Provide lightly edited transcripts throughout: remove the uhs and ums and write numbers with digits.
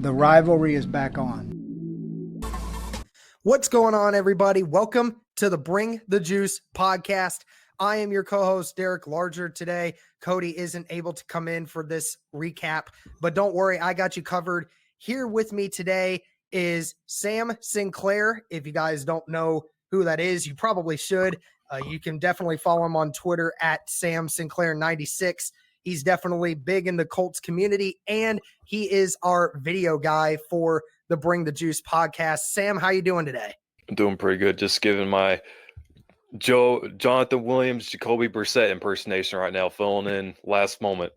The rivalry is back on. What's going on, everybody? Welcome to the Bring the Juice podcast. I am your co-host, Derek Larger. Today, Cody isn't able to come in for this recap, but don't worry, I got you covered. Here with me today is Sam Sinclair. If you guys don't know who that is, you probably should. You can definitely follow him on Twitter at Sam Sinclair 96. He's definitely big in the Colts community, and he is our video guy for the Bring the Juice podcast. Sam, how you doing today? I'm doing pretty good. Just giving my Jonathan Williams, Jacoby Brissett impersonation right now, filling in last moment.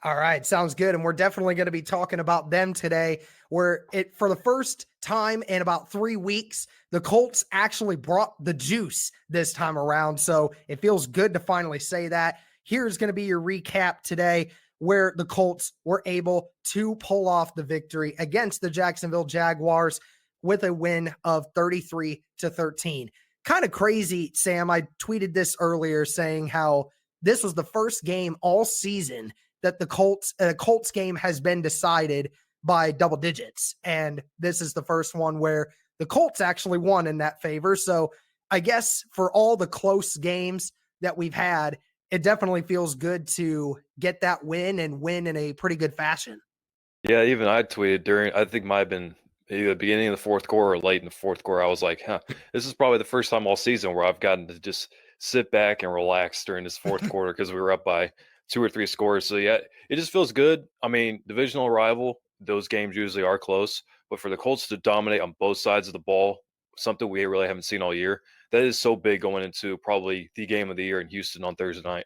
All right, sounds good. And we're definitely going to be talking about them today, where for the first time in about 3 weeks, the Colts actually brought the juice this time around. So it feels good to finally say that. Here's going to be your recap today, where the Colts were able to pull off the victory against the Jacksonville Jaguars with a win of 33-13. Kind of crazy, Sam. I tweeted this earlier saying how this was the first game all season that the Colts game has been decided by double digits. And this is the first one where the Colts actually won in that favor. So I guess for all the close games that we've had, it definitely feels good to get that win and win in a pretty good fashion. Yeah, even I tweeted during, I think might have been either the beginning of the fourth quarter or late in the fourth quarter. I was like, this is probably the first time all season where I've gotten to just sit back and relax during this fourth quarter because we were up by 2 or 3 scores. So yeah, it just feels good. I mean, divisional rival, those games usually are close, but for the Colts to dominate on both sides of the ball, something we really haven't seen all year, that is so big going into probably the game of the year in Houston on Thursday night.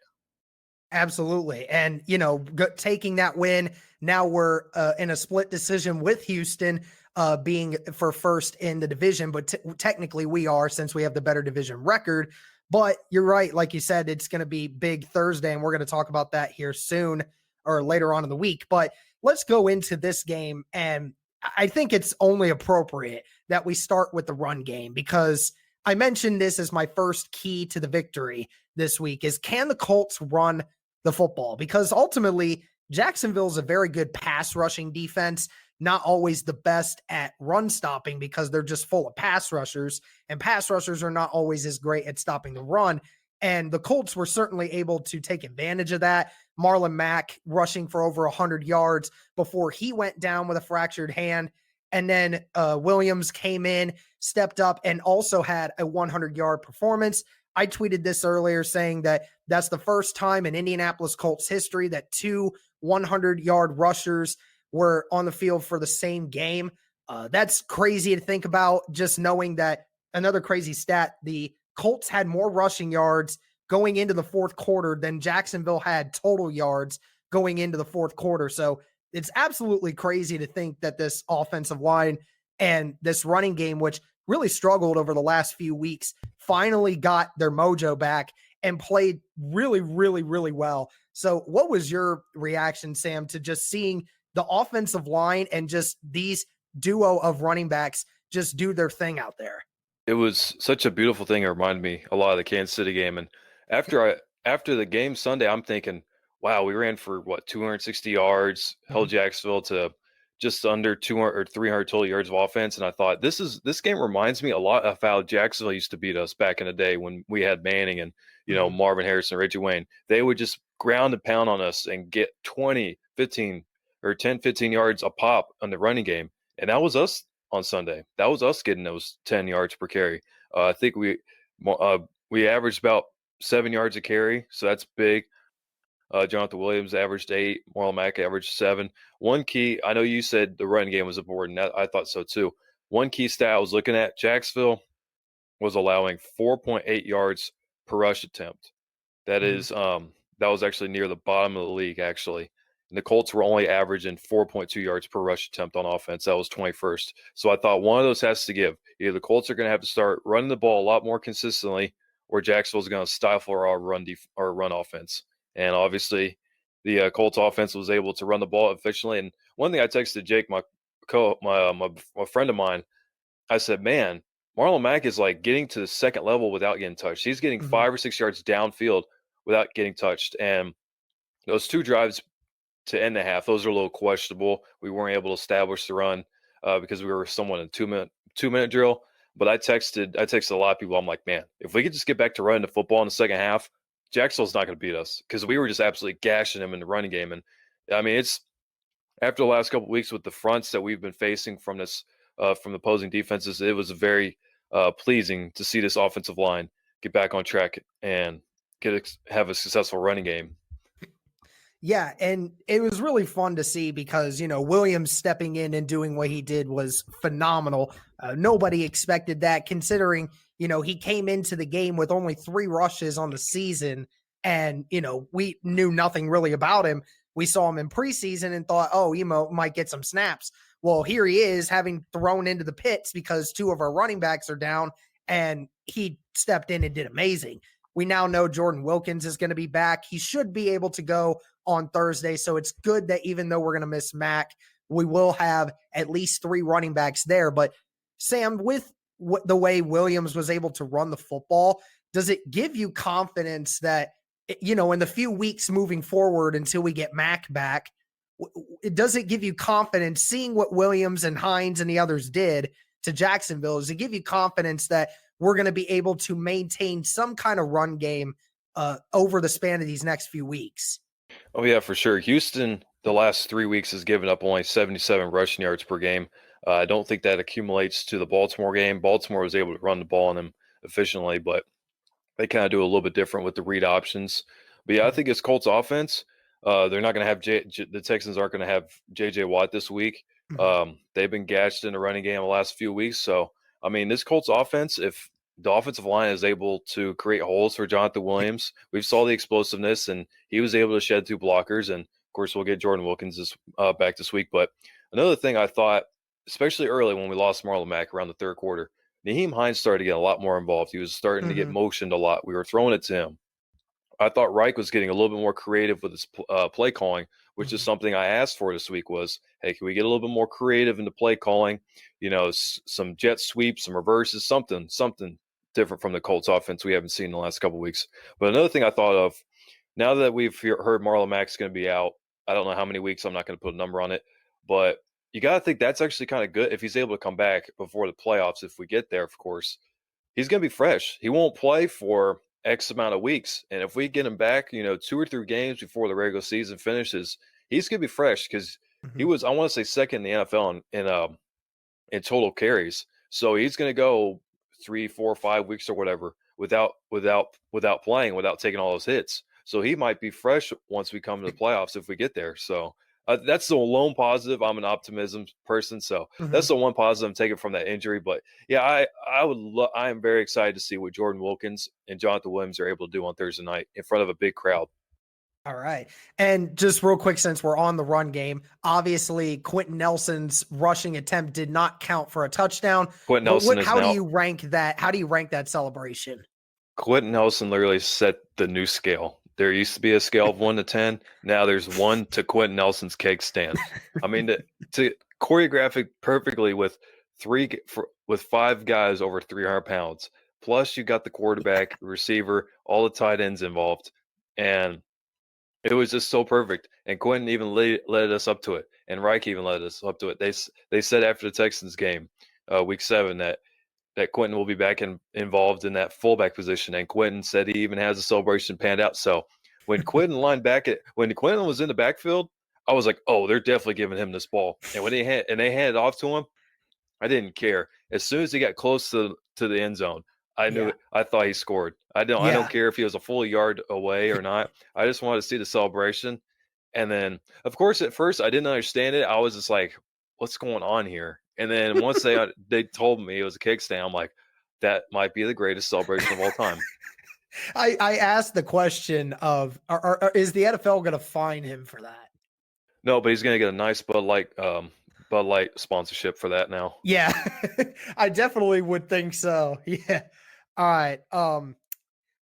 Absolutely. And, taking that win, now we're in a split decision with Houston being for first in the division, but technically we are, since we have the better division record. But you're right. Like you said, it's going to be big Thursday, and we're going to talk about that here soon or later on in the week. But let's go into this game. And I think it's only appropriate that we start with the run game, because I mentioned this as my first key to the victory this week is, can the Colts run the football? Because ultimately, Jacksonville's a very good pass rushing defense, not always the best at run stopping because they're just full of pass rushers, and pass rushers are not always as great at stopping the run. And the Colts were certainly able to take advantage of that. Marlon Mack rushing for over 100 yards before he went down with a fractured hand. And then Williams came in, stepped up, and also had a 100-yard performance. I tweeted this earlier saying that that's the first time in Indianapolis Colts history that 2 100-yard rushers were on the field for the same game. That's crazy to think about, just knowing that. Another crazy stat, the Colts had more rushing yards going into the fourth quarter than Jacksonville had total yards going into the fourth quarter. So it's absolutely crazy to think that this offensive line and this running game, which really struggled over the last few weeks, finally got their mojo back and played really, really, really well. So what was your reaction, Sam, to just seeing the offensive line and just these duo of running backs just do their thing out there? It was such a beautiful thing. It reminded me a lot of the Kansas City game. And after the game Sunday, I'm thinking, wow, we ran for 260 yards, held Jacksonville to just under 200 or 300 total yards of offense. And I thought, this game reminds me a lot of how Jacksonville used to beat us back in the day when we had Manning and, Marvin Harrison, Reggie Wayne. They would just ground and pound on us and get 20, 15 or 10, 15 yards a pop on the running game. And that was us on Sunday. That was us getting those 10 yards per carry. I think we averaged about 7 yards a carry. So that's big. Jonathan Williams averaged 8. Marlon Mack averaged 7. One key, I know you said the running game was important. I thought so too. One key stat I was looking at, Jacksonville was allowing 4.8 yards per rush attempt. That is, that was actually near the bottom of the league, actually. And the Colts were only averaging 4.2 yards per rush attempt on offense. That was 21st. So I thought one of those has to give. Either the Colts are going to have to start running the ball a lot more consistently, or Jacksonville's going to stifle our run offense. And obviously, the Colts offense was able to run the ball efficiently. And one thing I texted Jake, my friend of mine, I said, man, Marlon Mack is like getting to the second level without getting touched. He's getting 5 or 6 yards downfield without getting touched. And those 2 drives to end the half, those are a little questionable. We weren't able to establish the run because we were somewhat in a two minute drill. But I texted a lot of people. I'm like, man, if we could just get back to running the football in the second half, Jacksonville's not going to beat us because we were just absolutely gashing them in the running game. And I mean, it's after the last couple of weeks with the fronts that we've been facing from from the opposing defenses, it was very pleasing to see this offensive line get back on track and have a successful running game. Yeah, and it was really fun to see because, Williams stepping in and doing what he did was phenomenal. Nobody expected that considering, he came into the game with only 3 rushes on the season and, we knew nothing really about him. We saw him in preseason and thought, oh, might get some snaps. Well, here he is having thrown into the pits because 2 of our running backs are down and he stepped in and did amazing. We now know Jordan Wilkins is going to be back. He should be able to go on Thursday. So it's good that even though we're going to miss Mac, we will have at least 3 running backs there. But Sam, with the way Williams was able to run the football, does it give you confidence that, in the few weeks moving forward until we get Mac back, does it give you confidence seeing what Williams and Hines and the others did to Jacksonville? Does it give you confidence that we're going to be able to maintain some kind of run game over the span of these next few weeks? Oh, yeah, for sure. Houston, the last 3 weeks, has given up only 77 rushing yards per game. I don't think that accumulates to the Baltimore game. Baltimore was able to run the ball on them efficiently, but they kind of do a little bit different with the read options. But yeah, I think it's Colts offense. They're not going to have the Texans aren't going to have J.J. Watt this week. They've been gashed in the running game the last few weeks. So, I mean, this Colts offense, if the offensive line is able to create holes for Jonathan Williams, we saw the explosiveness, and he was able to shed 2 blockers. And, of course, we'll get Jordan Wilkins back this week. But another thing I thought, especially early when we lost Marlon Mack around the third quarter, Nyheim Hines started to get a lot more involved. He was starting to get motioned a lot. We were throwing it to him. I thought Reich was getting a little bit more creative with his play calling, which is something I asked for this week was, hey, can we get a little bit more creative in the play calling? Some jet sweeps, some reverses, something different from the Colts offense we haven't seen in the last couple of weeks. But another thing I thought of, now that we've heard Marlon Mack's going to be out, I don't know how many weeks, I'm not going to put a number on it, but you got to think that's actually kind of good if he's able to come back before the playoffs. If we get there, of course, he's going to be fresh. He won't play for X amount of weeks. And if we get him back, 2 or 3 games before the regular season finishes, he's going to be fresh because he was, I want to say, second in the NFL in total carries. So he's going to go 3, 4, 5 weeks or whatever without playing, without taking all those hits. So he might be fresh once we come to the playoffs if we get there. So that's the lone positive. I'm an optimism person, so that's the one positive I'm taking from that injury. But yeah, I am very excited to see what Jordan Wilkins and Jonathan Williams are able to do on Thursday night in front of a big crowd. All right. And just real quick, since we're on the run game, obviously Quentin Nelson's rushing attempt did not count for a touchdown. Quentin Nelson how do you rank that? How do you rank that celebration? Quentin Nelson literally set the new scale. There used to be a scale of 1 to 10. Now there's 1 to Quentin Nelson's cake stand. I mean, to choreograph it perfectly with 5 guys over 300 pounds. Plus you got the quarterback, receiver, all the tight ends involved. And it was just so perfect. And Quentin even led us up to it. And Reich even led us up to it. They said after the Texans game, week 7, that Quentin will be back involved in that fullback position. And Quentin said he even has a celebration panned out. So when Quentin when Quentin was in the backfield, I was like, oh, they're definitely giving him this ball. And when they handed it off to him, I didn't care. As soon as he got close to the end zone, I knew it. I thought he scored. I don't care if he was a full yard away or not. I just wanted to see the celebration. And then, of course, at first I didn't understand it. I was just like, what's going on here? And then once they told me it was a kickstand, I'm like, that might be the greatest celebration of all time. I asked the question of, is the NFL going to fine him for that? No, but he's going to get a nice Bud Light sponsorship for that now. Yeah, I definitely would think so. Yeah. All right. All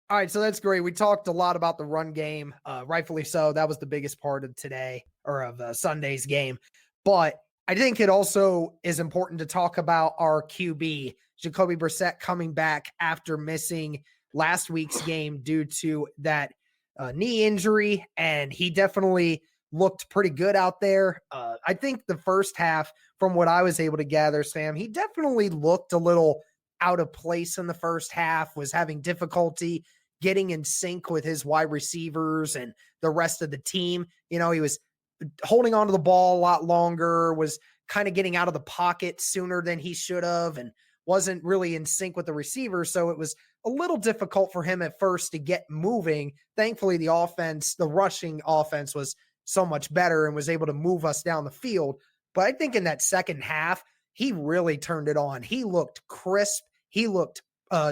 right. So that's great. We talked a lot about the run game, rightfully so. That was the biggest part of today or of Sunday's game. But I think it also is important to talk about our QB, Jacoby Brissett, coming back after missing last week's game due to that knee injury. And he definitely looked pretty good out there. I think the first half, from what I was able to gather, Sam, he definitely looked a little out of place in the first half, was having difficulty getting in sync with his wide receivers and the rest of the team. You know, he was holding onto the ball a lot longer, was kind of getting out of the pocket sooner than he should have, and wasn't really in sync with the receivers. So it was a little difficult for him at first to get moving. Thankfully, the rushing offense was so much better and was able to move us down the field. But I think in that second half, he really turned it on. He looked crisp. He looked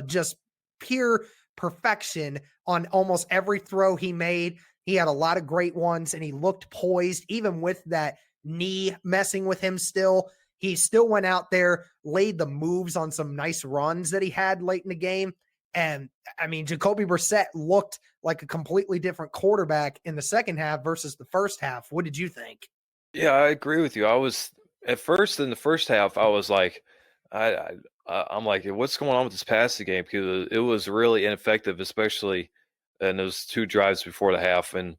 just pure perfection on almost every throw he made. He had a lot of great ones, and he looked poised, even with that knee messing with him still. He still went out there, laid the moves on some nice runs that he had late in the game. And I mean, Jacoby Brissett looked like a completely different quarterback in the second half versus the first half. What did you think? Yeah, I agree with you. I was at first in the first half, I was like, I'm like, what's going on with this passing game? Because it was really ineffective, especially in those 2 drives before the half. And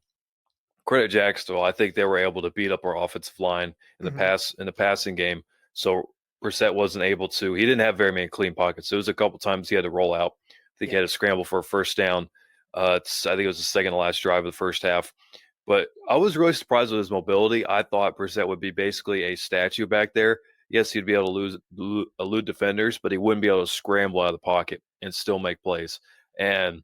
credit Jacksonville, I think they were able to beat up our offensive line in the passing game. So Brissett wasn't able to. He didn't have very many clean pockets. There was a couple times he had to roll out. I think he had to scramble for a first down. I think it was the second to last drive of the first half. But I was really surprised with his mobility. I thought Brissett would be basically a statue back there. Yes, he'd be able to elude defenders, but he wouldn't be able to scramble out of the pocket and still make plays. And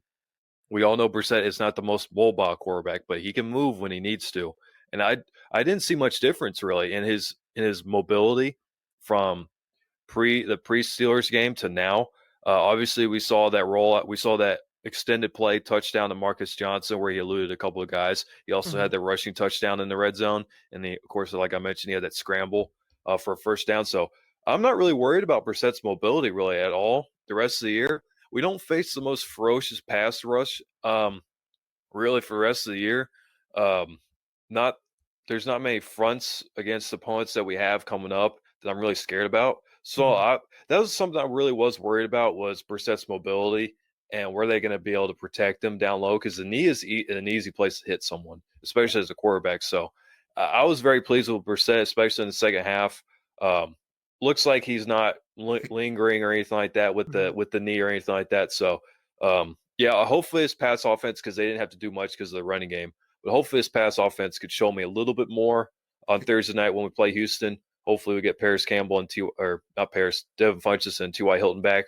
we all know Brissett is not the most mobile quarterback, but he can move when he needs to. And I didn't see much difference really in his mobility from the pre-Steelers game to now. Obviously, we saw that rollout. We saw that extended play touchdown to Marcus Johnson where he eluded a couple of guys. He also had the rushing touchdown in the red zone. And of course, like I mentioned, he had that scramble for a first down. So I'm not really worried about Brissett's mobility really at all the rest of the year. We don't face the most ferocious pass rush really for the rest of the year. There's not many fronts against opponents that we have coming up that I'm really scared about. So that was something I really was worried about, was Brissett's mobility and were they going to be able to protect him down low, because the knee is an easy place to hit someone, especially as a quarterback. So I was very pleased with Brissett, especially in the second half. Looks like he's not lingering or anything like that with the knee or anything like that. So yeah, hopefully his pass offense, because they didn't have to do much because of the running game, but hopefully his pass offense could show me a little bit more on Thursday night when we play Houston. Hopefully we get Paris Campbell and Devin Funchess and T.Y. Hilton back.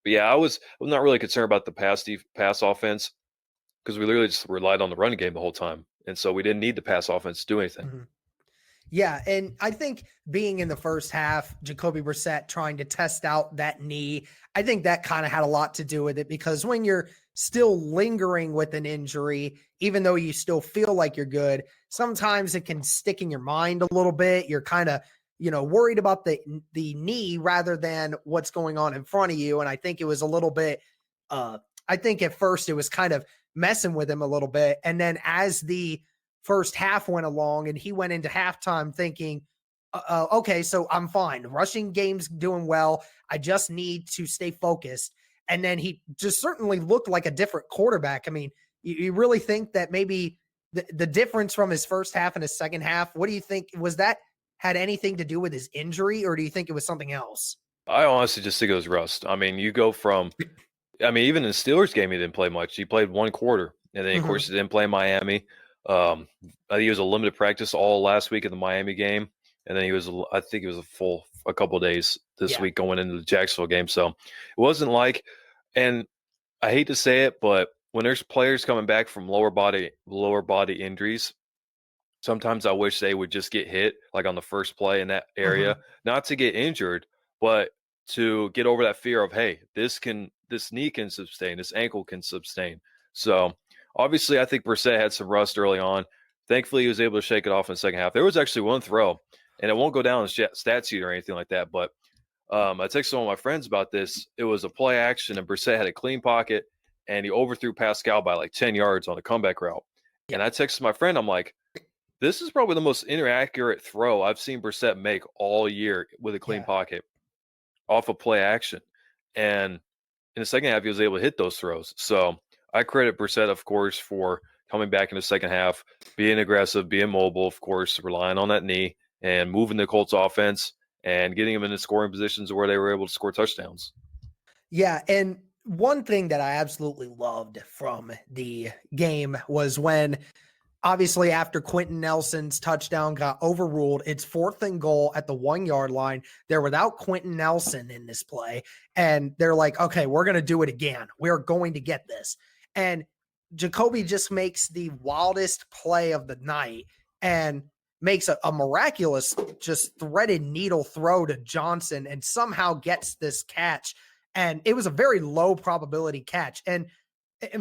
But yeah, I'm not really concerned about the pass offense, because we literally just relied on the running game the whole time. And so we didn't need the pass offense to do anything. Yeah, and I think being in the first half, Jacoby Brissett trying to test out that knee, I think that kind of had a lot to do with it, because when you're still lingering with an injury, even though you still feel like you're good, sometimes it can stick in your mind a little bit. You're kind of, worried about the knee rather than what's going on in front of you. And I think it was a little bit, I think at first it was kind of messing with him a little bit. And then as the first half went along and he went into halftime thinking, okay, so I'm fine. The rushing game's doing well. I just need to stay focused. And then he just certainly looked like a different quarterback. I mean, you really think that maybe the difference from his first half and his second half, what do you think? Was that had anything to do with his injury, or do you think it was something else? I honestly just think it was rust. I mean, you go from, even in the Steelers game, he didn't play much. He played one quarter. And then, of course, he didn't play Miami. I think he was a limited practice all last week in the Miami game. And then I think he was a couple of days this week going into the Jacksonville game. So it wasn't like, and I hate to say it, but when there's players coming back from lower body injuries, sometimes I wish they would just get hit like on the first play in that area, not to get injured, but to get over that fear of, hey, this knee can sustain, this ankle can sustain. So obviously I think Brissett had some rust early on. Thankfully he was able to shake it off in the second half. There was actually one throw, and it won't go down in stat sheet or anything like that, but I texted one of my friends about this. It was a play action, and Brissett had a clean pocket, and he overthrew Pascal by like 10 yards on a comeback route. And I texted my friend, I'm like, this is probably the most inaccurate throw I've seen Brissett make all year with a clean pocket off of play action. And in the second half, he was able to hit those throws. So I credit Brissett, of course, for coming back in the second half, being aggressive, being mobile, of course, relying on that knee and moving the Colts offense and getting them into scoring positions where they were able to score touchdowns. Yeah, and one thing that I absolutely loved from the game was when, obviously, after Quentin Nelson's touchdown got overruled, it's 4th and goal at the 1-yard line. They're without Quentin Nelson in this play, and they're like, okay, we're going to do it again. We're going to get this. And Jacoby just makes the wildest play of the night and makes a miraculous, just threaded needle throw to Johnson and somehow gets this catch. And it was a very low probability catch. And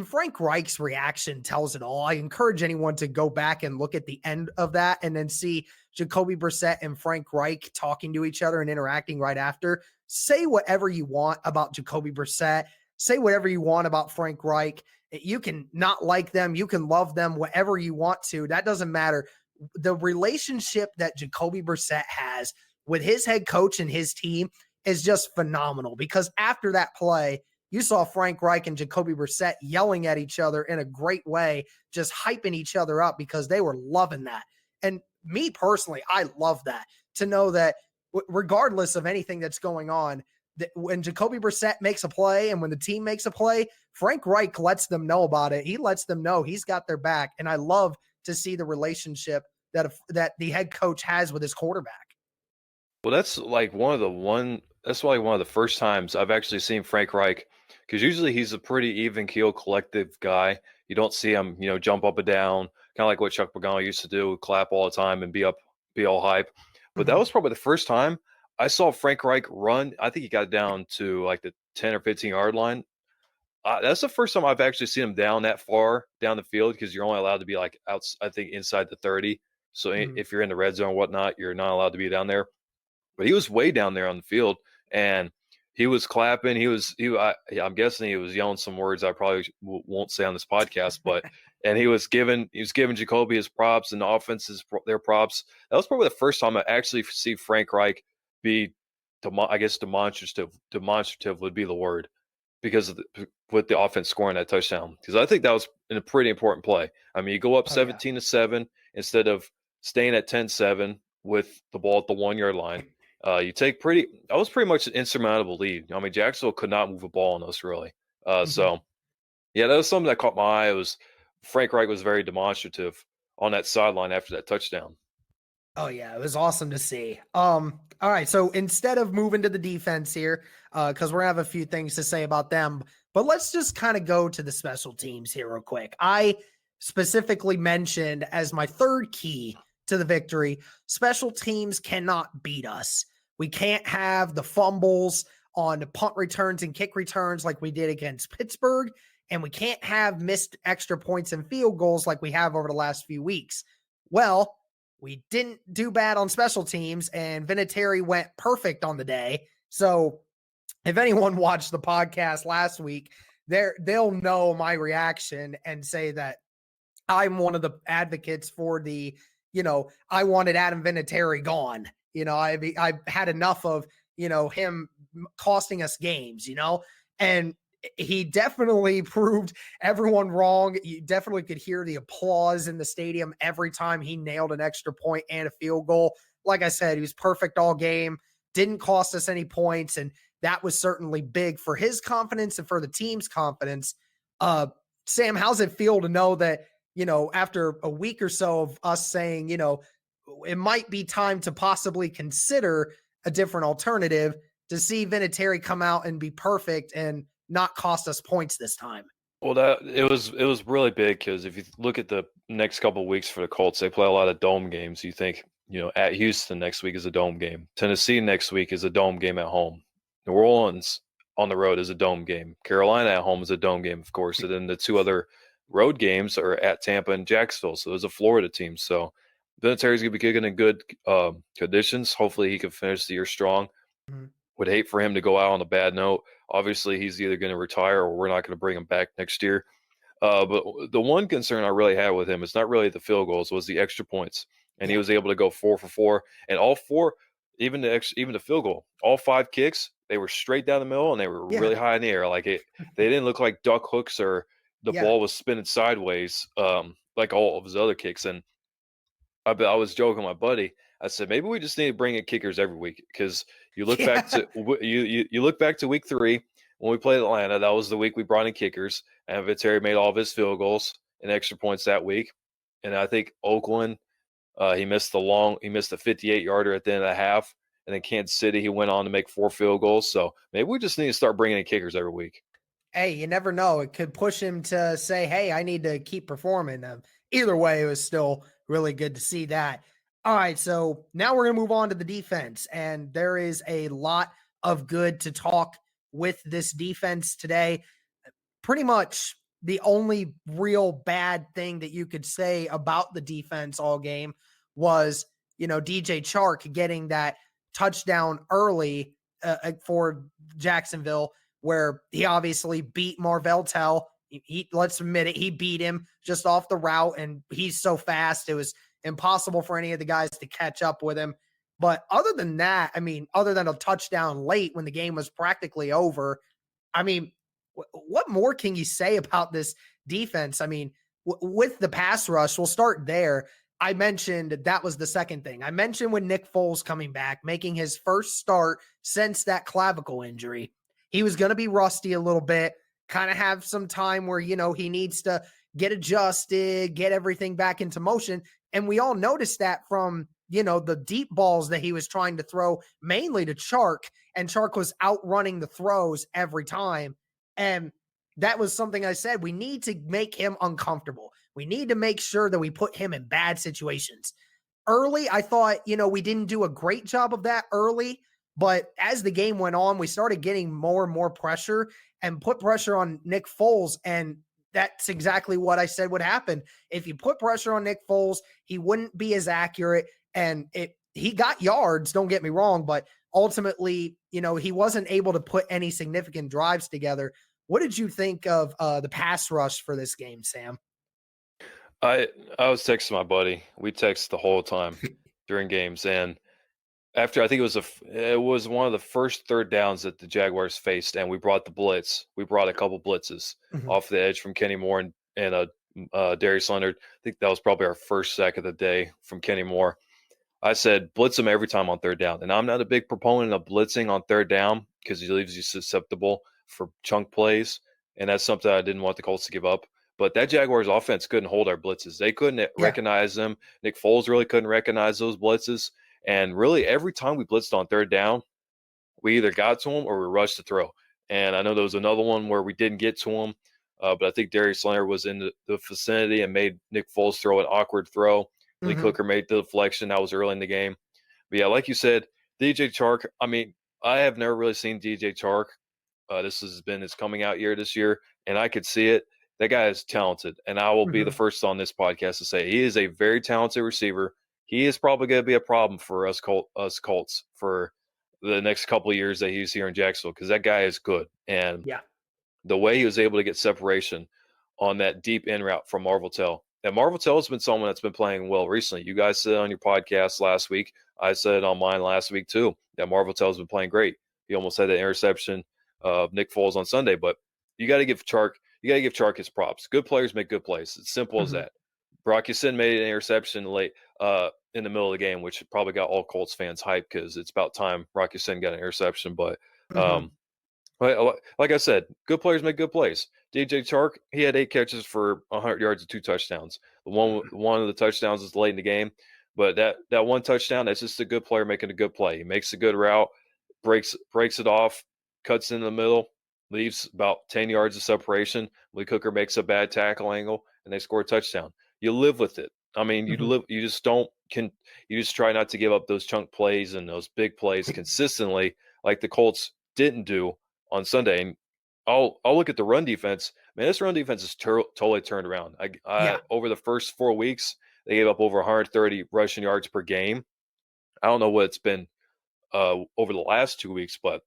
Frank Reich's reaction tells it all. I encourage anyone to go back and look at the end of that and then see Jacoby Brissett and Frank Reich talking to each other and interacting right after. Say whatever you want about Jacoby Brissett. Say whatever you want about Frank Reich. You can not like them. You can love them, whatever you want to. That doesn't matter. The relationship that Jacoby Brissett has with his head coach and his team is just phenomenal, because after that play, you saw Frank Reich and Jacoby Brissett yelling at each other in a great way, just hyping each other up because they were loving that. And me personally, I love that, to know that regardless of anything that's going on, that when Jacoby Brissett makes a play and when the team makes a play, Frank Reich lets them know about it. He lets them know he's got their back. And I love to see the relationship that the head coach has with his quarterback. Well, that's like one of the first times I've actually seen Frank Reich, because usually he's a pretty even keel, collective guy. You don't see him, jump up and down, kind of like what Chuck Pagano used to do, clap all the time and be all hype. But that was probably the first time I saw Frank Reich run. I think he got down to like the 10 or 15-yard line. That's the first time I've actually seen him down that far down the field, because you're only allowed to be like out, I think, inside the 30. So if you're in the red zone or whatnot, you're not allowed to be down there. But he was way down there on the field, and he was clapping. I'm guessing he was yelling some words I probably won't say on this podcast, but and he was giving Jacoby his props and the offenses their props. That was probably the first time I actually see Frank Reich be, I guess, demonstrative would be the word, because with the offense scoring that touchdown, because I think that was a pretty important play. I mean, you go up 17-7 instead of staying at 10-7 with the ball at the 1-yard line. You take that was pretty much an insurmountable lead. I mean, Jacksonville could not move a ball on us, really. So, yeah, that was something that caught my eye. It was Frank Reich was very demonstrative on that sideline after that touchdown. Oh, yeah, it was awesome to see. All right, so instead of moving to the defense here, because we're going to have a few things to say about them, but let's just kind of go to the special teams here real quick. I specifically mentioned as my third key to the victory, special teams cannot beat us. We can't have the fumbles on punt returns and kick returns like we did against Pittsburgh, and we can't have missed extra points and field goals like we have over the last few weeks. Well, we didn't do bad on special teams, and Vinatieri went perfect on the day. So if anyone watched the podcast last week, they'll know my reaction and say that I'm one of the advocates for the, I wanted Adam Vinatieri gone. I've had enough of, him costing us games, and he definitely proved everyone wrong. You definitely could hear the applause in the stadium every time he nailed an extra point and a field goal. Like I said, he was perfect all game, didn't cost us any points, and that was certainly big for his confidence and for the team's confidence. Sam, how's it feel to know that, after a week or so of us saying, it might be time to possibly consider a different alternative, to see Vinatieri come out and be perfect and not cost us points this time? Well, it was really big, because if you look at the next couple of weeks for the Colts, they play a lot of dome games. You think, at Houston next week is a dome game. Tennessee next week is a dome game at home. New Orleans on the road is a dome game. Carolina at home is a dome game, of course. And then the two other road games are at Tampa and Jacksonville. So there's a Florida team. So Vinatieri's going to be kicking in good conditions. Hopefully he can finish the year strong. Would hate for him to go out on a bad note. Obviously, he's either going to retire or we're not going to bring him back next year. But the one concern I really had with him is not really the field goals, was the extra points. And he was able to go 4 for 4. And all 4, even the field goal, all 5 kicks, they were straight down the middle and they were really high in the air. Like they didn't look like duck hooks or the Yeah. ball was spinning sideways, like all of his other kicks. And I was joking with my buddy. I said maybe we just need to bring in kickers every week, because you look back Yeah. to you look back to week 3 when we played Atlanta. That was the week we brought in kickers, and Viteri made all of his field goals and extra points that week. And I think Oakland, he missed a 58-yarder at the end of the half. And then Kansas City, he went on to make 4 field goals. So maybe we just need to start bringing in kickers every week. Hey, you never know. It could push him to say, hey, I need to keep performing. Either way, it was still really good to see that. All right, so now we're going to move on to the defense. And there is a lot of good to talk with this defense today. Pretty much the only real bad thing that you could say about the defense all game was, DJ Chark getting that touchdown early for Jacksonville, where he obviously beat Marvell Tell. Let's admit it, he beat him just off the route, and he's so fast, it was impossible for any of the guys to catch up with him. But other than that, other than a touchdown late when the game was practically over, what more can you say about this defense? With the pass rush, we'll start there. I mentioned that was the second thing. I mentioned when Nick Foles coming back, making his first start since that clavicle injury, he was going to be rusty a little bit, kind of have some time where, he needs to get adjusted, get everything back into motion. And we all noticed that from, the deep balls that he was trying to throw mainly to Chark, and Chark was outrunning the throws every time. And that was something I said, we need to make him uncomfortable. We need to make sure that we put him in bad situations. Early, I thought, we didn't do a great job of that early, but as the game went on, we started getting more and more pressure and put pressure on Nick Foles. And that's exactly what I said would happen. If you put pressure on Nick Foles, he wouldn't be as accurate. And he got yards, don't get me wrong, but ultimately, he wasn't able to put any significant drives together. What did you think of the pass rush for this game, Sam? I was texting my buddy. We text the whole time during games, and after, I think it was one of the first third downs that the Jaguars faced, and we brought the blitz. We brought a couple blitzes off the edge from Kenny Moore and Darius Leonard. I think that was probably our first sack of the day from Kenny Moore. I said blitz him every time on third down, and I'm not a big proponent of blitzing on third down because he leaves you susceptible for chunk plays, and that's something I didn't want the Colts to give up. But that Jaguars offense couldn't hold our blitzes. They couldn't recognize them. Nick Foles really couldn't recognize those blitzes. And really, every time we blitzed on third down, we either got to him or we rushed to throw. And I know there was another one where we didn't get to him, but I think Darius Leonard was in the vicinity and made Nick Foles throw an awkward throw. Lee Cooker made the deflection. That was early in the game. But yeah, like you said, DJ Chark, I have never really seen DJ Chark. This has been his coming out year this year, and I could see it. That guy is talented, and I will be the first on this podcast to say he is a very talented receiver. He is probably going to be a problem for us Colts for the next couple of years that he's here in Jacksonville, because that guy is good. And the way he was able to get separation on that deep in route from Marvell Tell. And Marvell Tell has been someone that's been playing well recently. You guys said it on your podcast last week. I said it on mine last week too, that Marvell Tell has been playing great. He almost had that interception of Nick Foles on Sunday, but you got to give Chark his props. Good players make good plays. It's simple as that. Brock Ya-Sin made an interception late in the middle of the game, which probably got all Colts fans hyped because it's about time Brock Ya-Sin got an interception. But like I said, good players make good plays. DJ Chark, he had 8 catches for 100 yards and 2 touchdowns. One of the touchdowns is late in the game, but that one touchdown, that's just a good player making a good play. He makes a good route, breaks it off, cuts in the middle, leaves about 10 yards of separation. Lee Cooker makes a bad tackle angle, and they score a touchdown. You live with it. You just try not to give up those chunk plays and those big plays consistently, like the Colts didn't do on Sunday. And I'll look at the run defense. Man, this run defense is totally turned around. Over the first 4 weeks, they gave up over 130 rushing yards per game. I don't know what it's been over the last 2 weeks, but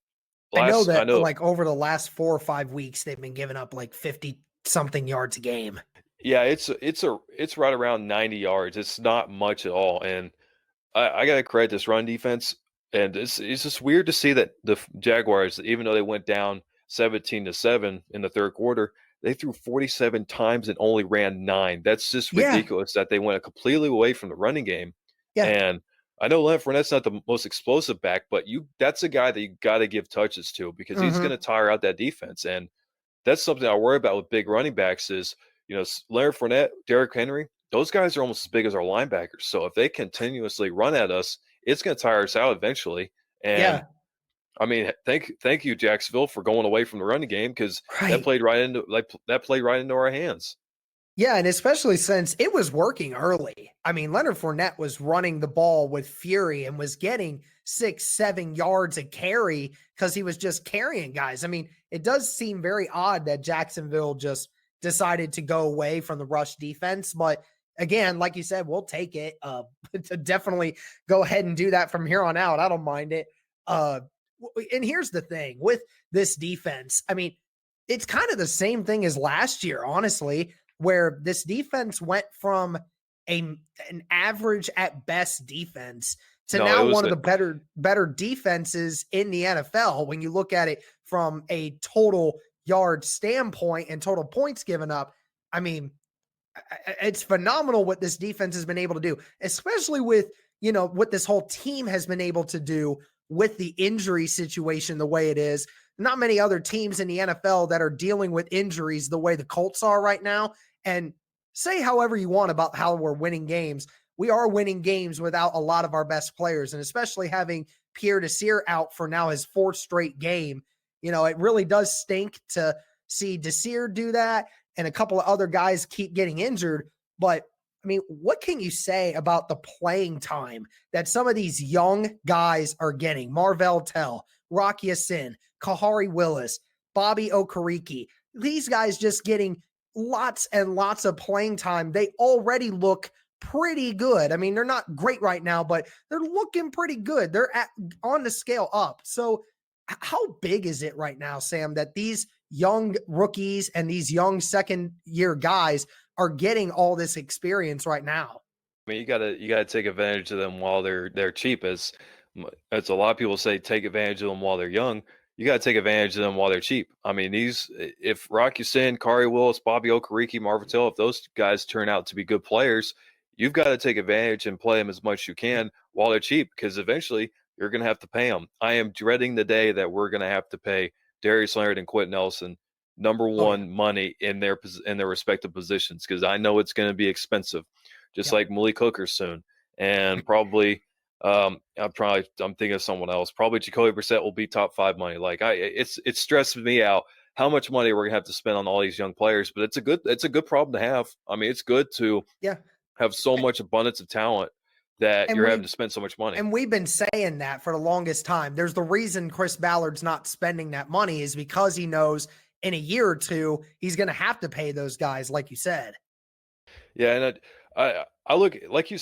I know like over the last 4 or 5 weeks, they've been giving up like 50 something yards a game. Yeah, it's right around 90 yards. It's not much at all. And I got to credit this run defense. And it's just weird to see that the Jaguars, even though they went down 17-7 in the third quarter, they threw 47 times and only ran 9. That's just Yeah. ridiculous that they went completely away from the running game. Yeah. And I know Leonard Fournette's not the most explosive back, but that's a guy that you got to give touches to because he's going to tire out that defense. And that's something I worry about with big running backs is, Leonard Fournette, Derrick Henry, those guys are almost as big as our linebackers. So if they continuously run at us, it's going to tire us out eventually. And Yeah. I mean, thank you, Jacksonville, for going away from the running game because that Right. played right into our hands. Yeah, and especially since it was working early. I mean, Leonard Fournette was running the ball with fury and was getting 6-7 yards a carry because he was just carrying guys. I mean, it does seem very odd that Jacksonville just decided to go away from the rush defense. But again, like you said, we'll take it. To definitely go ahead and do that from here on out. I don't mind it. And here's the thing with this defense. I mean, it's kind of the same thing as last year, honestly, where this defense went from an average at best defense to No, now one of the better defenses in the NFL when you look at it from a total yard standpoint and total points given up. I mean, it's phenomenal what this defense has been able to do, especially with, what this whole team has been able to do with the injury situation the way it is. Not many other teams in the NFL that are dealing with injuries the way the Colts are right now. And say however you want about how we're winning games. We are winning games without a lot of our best players, and especially having Pierre Desir out for now his 4th straight game. It really does stink to see Desir do that and a couple of other guys keep getting injured. But I mean, what can you say about the playing time that some of these young guys are getting? Marvell Tell, Rocky Sin, Kahari Willis, Bobby Okereke, these guys just getting lots and lots of playing time. They already look pretty good. I mean, they're not great right now, but they're looking pretty good. They're on the scale up. So how big is it right now, Sam, that these young rookies and these young second-year guys are getting all this experience right now? I mean, you gotta take advantage of them while they're cheap. As a lot of people say, take advantage of them while they're young. You got to take advantage of them while they're cheap. I mean, if Rocky Sin, Kari Willis, Bobby Okereke, Marvin Till, if those guys turn out to be good players, you've got to take advantage and play them as much as you can while they're cheap because eventually you're going to have to pay them. I am dreading the day that we're going to have to pay Darius Leonard and Quentin Nelson number one money in their respective positions because I know it's going to be expensive, just like Malik Hooker soon, and probably. I'm thinking of someone else. Probably Jacoby Brissett will be top 5 money. It stresses me out how much money we're gonna have to spend on all these young players. But it's a good problem to have. I mean, it's good to have so much abundance of talent that you're having to spend so much money. And we've been saying that for the longest time. There's the reason Chris Ballard's not spending that money is because he knows in a year or two he's going to have to pay those guys, like you said. Yeah, and I look like you.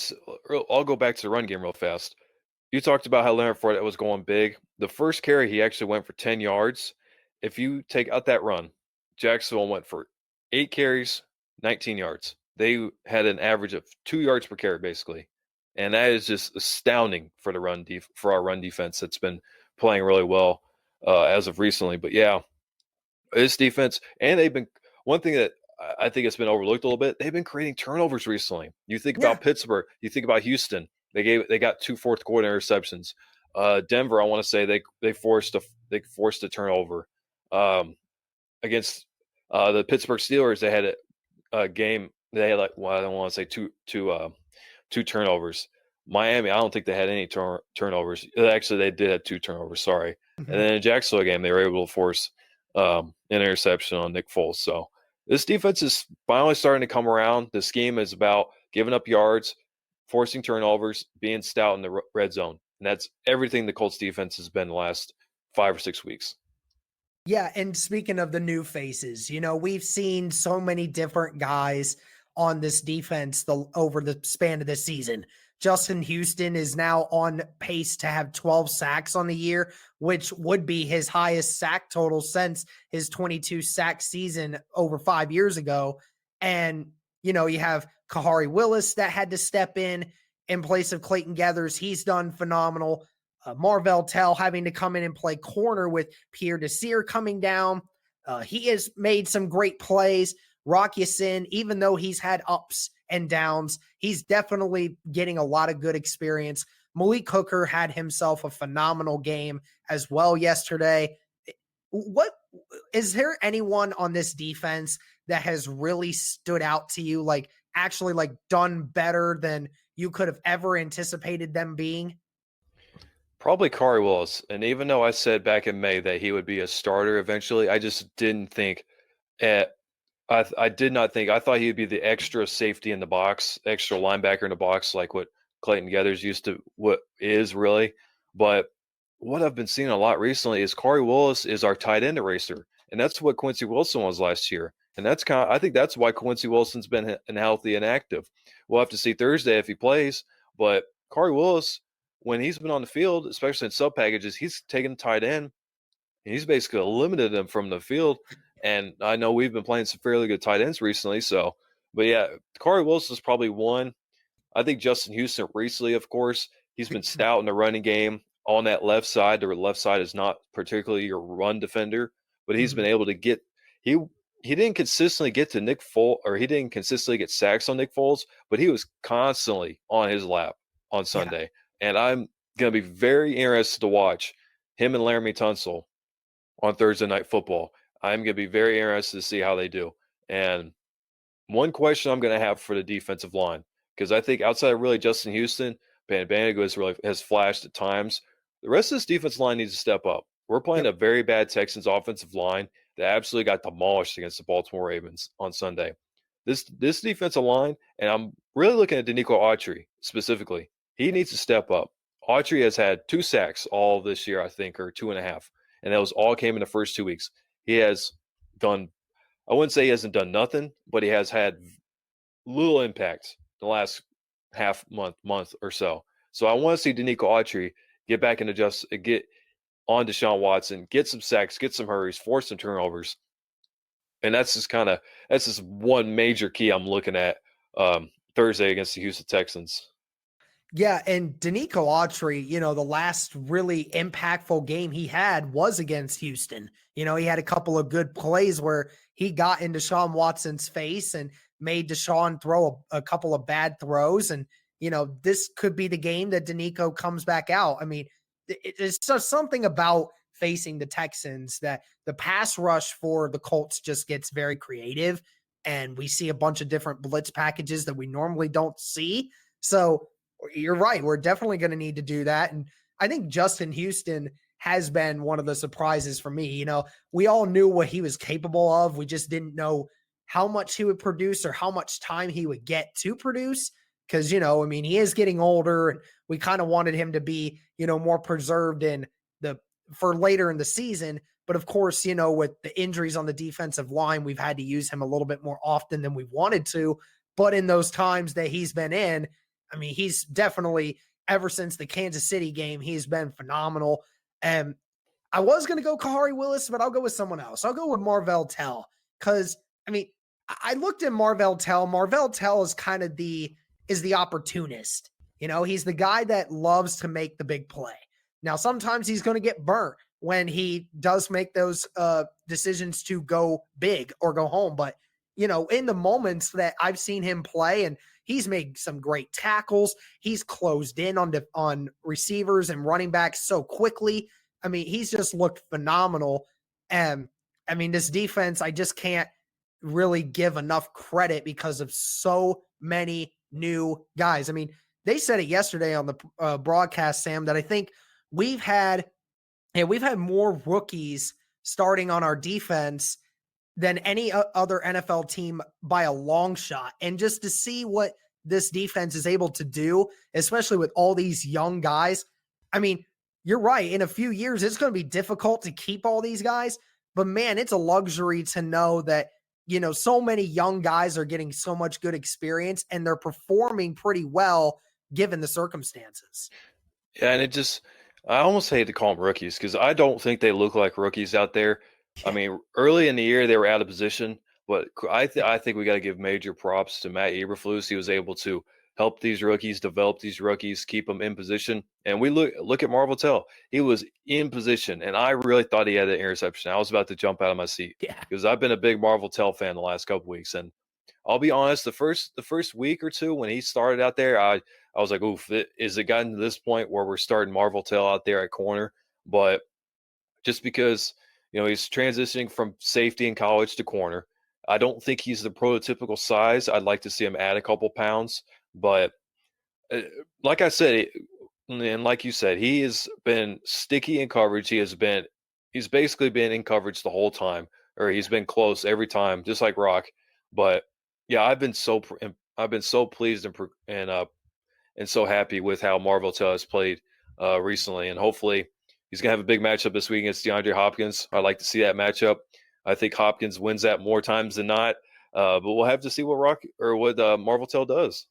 I'll go back to the run game real fast. You talked about how Leonard Fournette was going big. The first carry, he actually went for 10 yards. If you take out that run, Jacksonville went for 8 carries, 19 yards. They had an average of 2 yards per carry, basically, and that is just astounding for our run defense that's been playing really well as of recently. But yeah, this defense, and they've been one thing that I think it's been overlooked a little bit. They've been creating turnovers recently. You think about Pittsburgh, you think about Houston. They got 2 fourth quarter interceptions. Denver, I want to say they forced a turnover against the Pittsburgh Steelers. They had a game. They had I don't want to say two turnovers. Miami, I don't think they had any turnovers. Actually, they did have 2 turnovers. Sorry. Mm-hmm. And then in the Jacksonville game, they were able to force an interception on Nick Foles. So this defense is finally starting to come around. The scheme is about giving up yards, forcing turnovers, being stout in the red zone. And that's everything the Colts defense has been the last 5 or 6 weeks. Yeah, and speaking of the new faces, we've seen so many different guys on this defense over the span of this season. Justin Houston is now on pace to have 12 sacks on the year, which would be his highest sack total since his 22 sack season over 5 years ago. And, you have Kahari Willis that had to step in place of Clayton Gathers. He's done phenomenal. Marvell Tell having to come in and play corner with Pierre Desir coming down. He has made some great plays. Rock Ya-Sin, even though he's had ups and downs, he's definitely getting a lot of good experience. Malik Hooker had himself a phenomenal game as well yesterday. What is there anyone on this defense that has really stood out to you, like actually like done better than you could have ever anticipated them being? Probably Kari Willis. And even though I said back in May that he would be a starter eventually, I just didn't think at I did not think. I thought he'd be the extra safety in the box, extra linebacker in the box, like what Clayton Geathers used to, what is really. But what I've been seeing a lot recently is Kari Willis is our tight end eraser, and that's what Quincy Wilson was last year. And that's I think that's why Quincy Wilson's been unhealthy and active. We'll have to see Thursday if he plays. But Kari Willis, when he's been on the field, especially in sub packages, he's taken tight end. And he's basically eliminated them from the field. And I know we've been playing some fairly good tight ends recently. So, but yeah, Kari Wilson is probably one. I think Justin Houston recently, of course, he's been stout in the running game on that left side. The left side is not particularly your run defender, but he's been able to get he didn't consistently get to Nick Foles, or he didn't consistently get sacks on Nick Foles, but he was constantly on his lap on Sunday. Yeah. And I'm going to be very interested to watch him and Laramie Tunsil on Thursday Night Football. I'm going to be very interested to see how they do. And one question I'm going to have for the defensive line, because I think outside of really Justin Houston, Bandigo has flashed at times. The rest of this defensive line needs to step up. We're playing a very bad Texans offensive line that absolutely got demolished against the Baltimore Ravens on Sunday. This defensive line, and I'm really looking at Danico Autry specifically. He needs to step up. Autry has had 2 sacks all this year, I think, or 2.5. And that was all came in the first 2 weeks. He has done, I wouldn't say he hasn't done nothing, but he has had little impact the last month or so. So I want to see Danico Autry get back into get on Deshaun Watson, get some sacks, get some hurries, force some turnovers. And that's just one major key I'm looking at Thursday against the Houston Texans. Yeah, and Danico Autry, the last really impactful game he had was against Houston. He had a couple of good plays where he got into Deshaun Watson's face and made Deshaun throw a couple of bad throws. And, this could be the game that Danico comes back out. I mean, it's just something about facing the Texans that the pass rush for the Colts just gets very creative. And we see a bunch of different blitz packages that we normally don't see. So you're right. We're definitely going to need to do that. And I think Justin Houston has been one of the surprises for me. We all knew what he was capable of. We just didn't know how much he would produce or how much time he would get to produce. Because, he is getting older and we kind of wanted him to be, more preserved for later in the season. But of course, with the injuries on the defensive line, we've had to use him a little bit more often than we wanted to. But in those times that he's been in, he's definitely, ever since the Kansas City game, he's been phenomenal. And I was going to go Kari Willis, but I'll go with someone else. I'll go with Marvell Tell because, I looked at Marvell Tell. Marvell Tell is kind of the opportunist. He's the guy that loves to make the big play. Now, sometimes he's going to get burnt when he does make those decisions to go big or go home. But, in the moments that I've seen him play, and he's made some great tackles, he's closed in on receivers and running backs so quickly. He's just looked phenomenal. And this defense, I just can't really give enough credit because of so many new guys. They said it yesterday on the broadcast, Sam, that I think we've had more rookies starting on our defense than any other NFL team by a long shot. And just to see what this defense is able to do, especially with all these young guys. You're right. In a few years, it's going to be difficult to keep all these guys, but man, it's a luxury to know that, so many young guys are getting so much good experience and they're performing pretty well given the circumstances. Yeah. And I almost hate to call them rookies because I don't think they look like rookies out there. Early in the year, they were out of position, but I think we got to give major props to Matt Eberflus. He was able to help these rookies, develop these rookies, keep them in position. And we look at Marvel Tell. He was in position, and I really thought he had the interception. I was about to jump out of my seat because I've been a big Marvel Tell fan the last couple weeks. And I'll be honest, the first week or two when he started out there, I was like, oof, is it gotten to this point where we're starting Marvel Tell out there at corner? But just because, he's transitioning from safety in college to corner. I don't think he's the prototypical size. I'd like to see him add a couple pounds. But like I said, and like you said, he has been sticky in coverage. He's basically been in coverage the whole time, or he's been close every time, just like Rock. But yeah, I've been so pleased and so happy with how Marvel Tell has played recently, and hopefully he's gonna have a big matchup this week against DeAndre Hopkins. I'd like to see that matchup. I think Hopkins wins that more times than not, but we'll have to see what Marvel Tell does.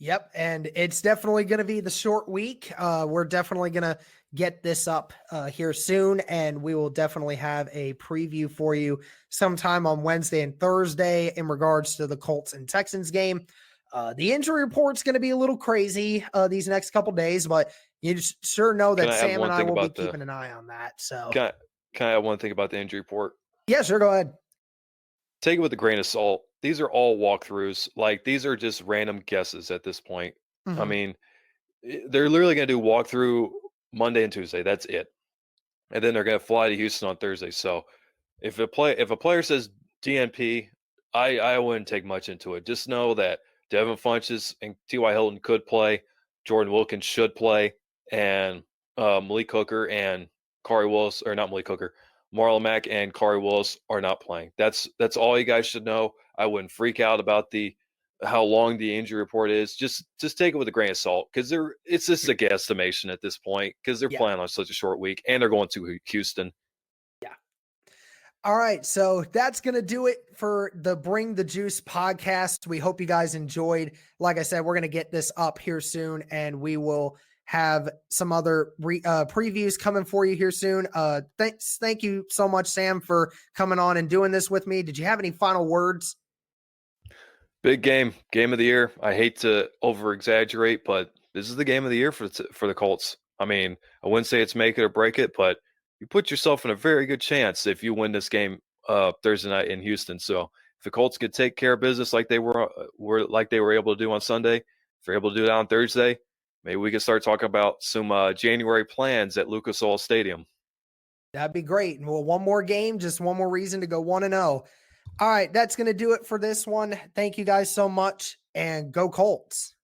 Yep, and it's definitely going to be the short week. We're definitely going to get this up here soon, and we will definitely have a preview for you sometime on Wednesday and Thursday in regards to the Colts and Texans game. The injury report's going to be a little crazy these next couple days, but you just sure know that Sam and I will be keeping an eye on that. So, can I have one thing about the injury report? Yeah, sure. Go ahead. Take it with a grain of salt. These are all walkthroughs. Like, these are just random guesses at this point. Mm-hmm. I mean, they're literally going to do walkthrough Monday and Tuesday. That's it. And then they're going to fly to Houston on Thursday. So if a player says DNP, I wouldn't take much into it. Just know that Devin Funchess and T.Y. Hilton could play. Jordan Wilkins should play. And Malik Hooker and Kari Willis, or not Malik Hooker, Marlon Mack and Kari Willis are not playing. That's all you guys should know. I wouldn't freak out about how long the injury report is. Just take it with a grain of salt, because it's just a guesstimation at this point, because they're playing on such a short week and they're going to Houston. Yeah. All right, so that's going to do it for the Bring the Juice podcast. We hope you guys enjoyed. Like I said, we're going to get this up here soon, and we will have some other previews coming for you here soon. Thank you so much, Sam, for coming on and doing this with me. Did you have any final words? Big game of the year. I hate to over exaggerate, but this is the game of the year for the Colts. I mean, I wouldn't say it's make it or break it, but you put yourself in a very good chance if you win this game Thursday night in Houston. So if the Colts could take care of business like they were able to do on Sunday, if they're able to do that on Thursday, maybe we can start talking about some January plans at Lucas Oil Stadium. That'd be great. Well, one more game, just one more reason to go 1-0. All right, that's going to do it for this one. Thank you guys so much, and go Colts.